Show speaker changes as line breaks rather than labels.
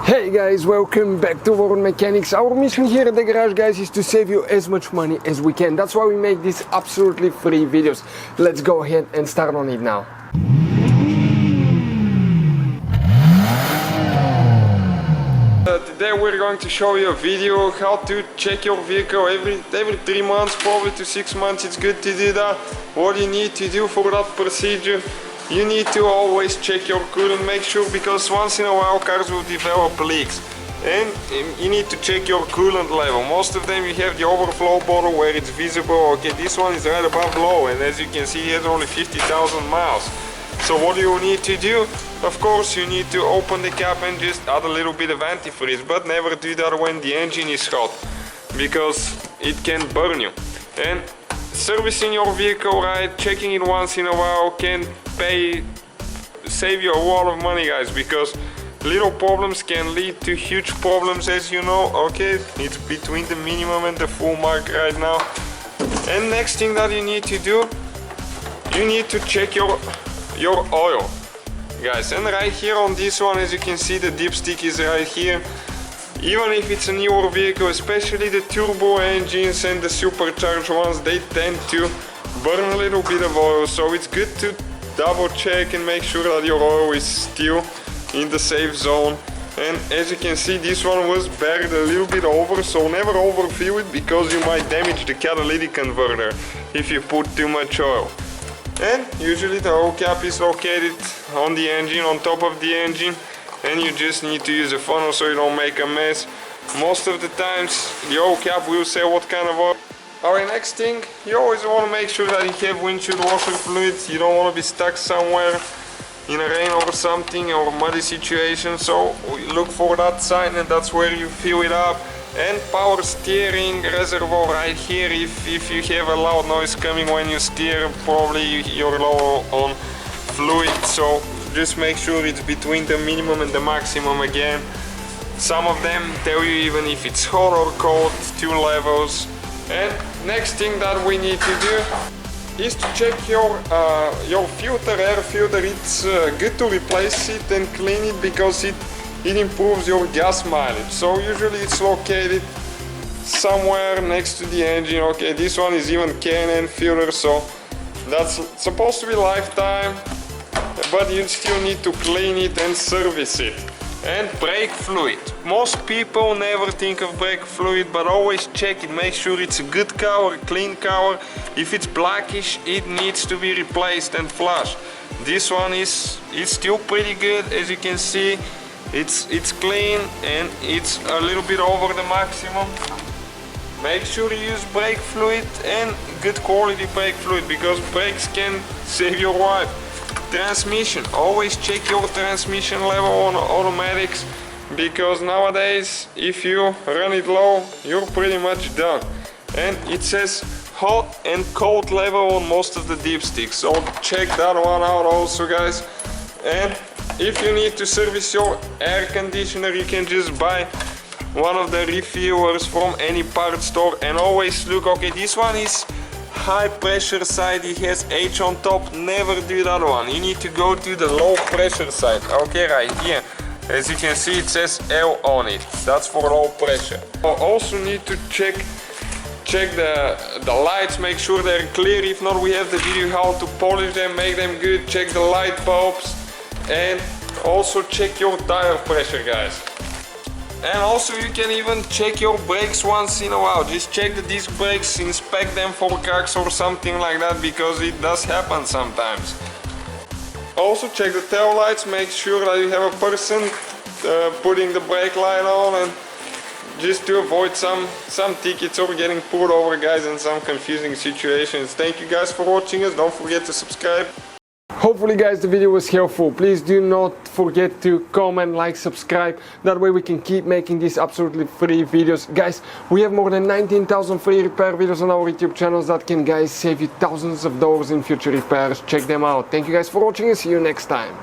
Hey guys, welcome back to World Mechanics. Our mission here at the garage, guys, is to save you as much money as we can. That's why we make these absolutely free videos. Let's go ahead and start on it now. Today we're going to show you a video how to check your vehicle every 3 months, probably to 6 months. It's good to do that. What you need to do for that procedure, you need to always check your coolant, make sure, because once in a while cars will develop leaks. And you need to check your coolant level. Most of them you have the overflow bottle where it's visible. Okay, this one is right above low, and as you can see it has only 50,000 miles. So what do you need to do? Of course you need to open the cap and just add a little bit of antifreeze, but never do that when the engine is hot, because it can burn you. And servicing your vehicle right, checking it once in a while can save you a lot of money, guys, because little problems can lead to huge problems, as you know. Okay, it's between the minimum and the full mark right now. And next thing that you need to do, you need to check your oil, guys. And right here on this one, as you can see, the dipstick is right here. Even if it's a newer vehicle, especially the turbo engines and the supercharged ones, they tend to burn a little bit of oil, so it's good to double check and make sure that your oil is still in the safe zone. And as you can see, this one was buried a little bit over, so never overfill it, because you might damage the catalytic converter if you put too much oil. And usually the oil cap is located on the engine, on top of the engine, and you just need to use a funnel so you don't make a mess. Most of the times the oil cap will say what kind of oil. Alright, next thing, you always want to make sure that you have windshield washer fluid. You don't want to be stuck somewhere in a rain or something, or muddy situation, so look for that sign, and that's where you fill it up. And power steering reservoir right here. If you have a loud noise coming when you steer, probably you're low on fluid, so just make sure it's between the minimum and the maximum again. Some of them tell you even if it's hot or cold, 2 levels. And next thing that we need to do is to check your filter, air filter. It's good to replace it and clean it, because it improves your gas mileage. So usually it's located somewhere next to the engine. Okay, this one is even K&N filter, so that's supposed to be lifetime, but you still need to clean it and service it. And brake fluid. Most people never think of brake fluid, but always check it. Make sure it's a good cover, clean cover. If it's blackish, it needs to be replaced and flushed. This one is still pretty good, as you can see. It's clean and it's a little bit over the maximum. Make sure you use brake fluid, and good quality brake fluid, because brakes can save your life. Transmission, always check your transmission level on automatics, because nowadays if you run it low, you're pretty much done. And it says hot and cold level on most of the dipsticks, so check that one out also, guys. And if you need to service your air conditioner, you can just buy one of the refuelers from any part store, and always look. Okay, this one is high pressure side, it has H on top. Never do that one. You need to go to the low pressure side. Okay, right here, as you can see, it says L on it. That's for low pressure. You also need to check the lights, make sure they're clear. If not, we have the video how to polish them, make them good. Check the light bulbs, and also check your tire pressure, guys. And also you can even check your brakes once in a while. Just check the disc brakes, inspect them for cracks or something like that, because it does happen sometimes. Also check the tail lights, make sure that you have a person putting the brake light on, and just to avoid some tickets or getting pulled over, guys, in some confusing situations. Thank you guys for watching us. Don't forget to subscribe. Hopefully, guys, the video was helpful. Please do not forget to comment, like, subscribe. That way we can keep making these absolutely free videos. Guys, we have more than 19,000 free repair videos on our YouTube channels that can, guys, save you thousands of dollars in future repairs. Check them out. Thank you guys for watching, and see you next time.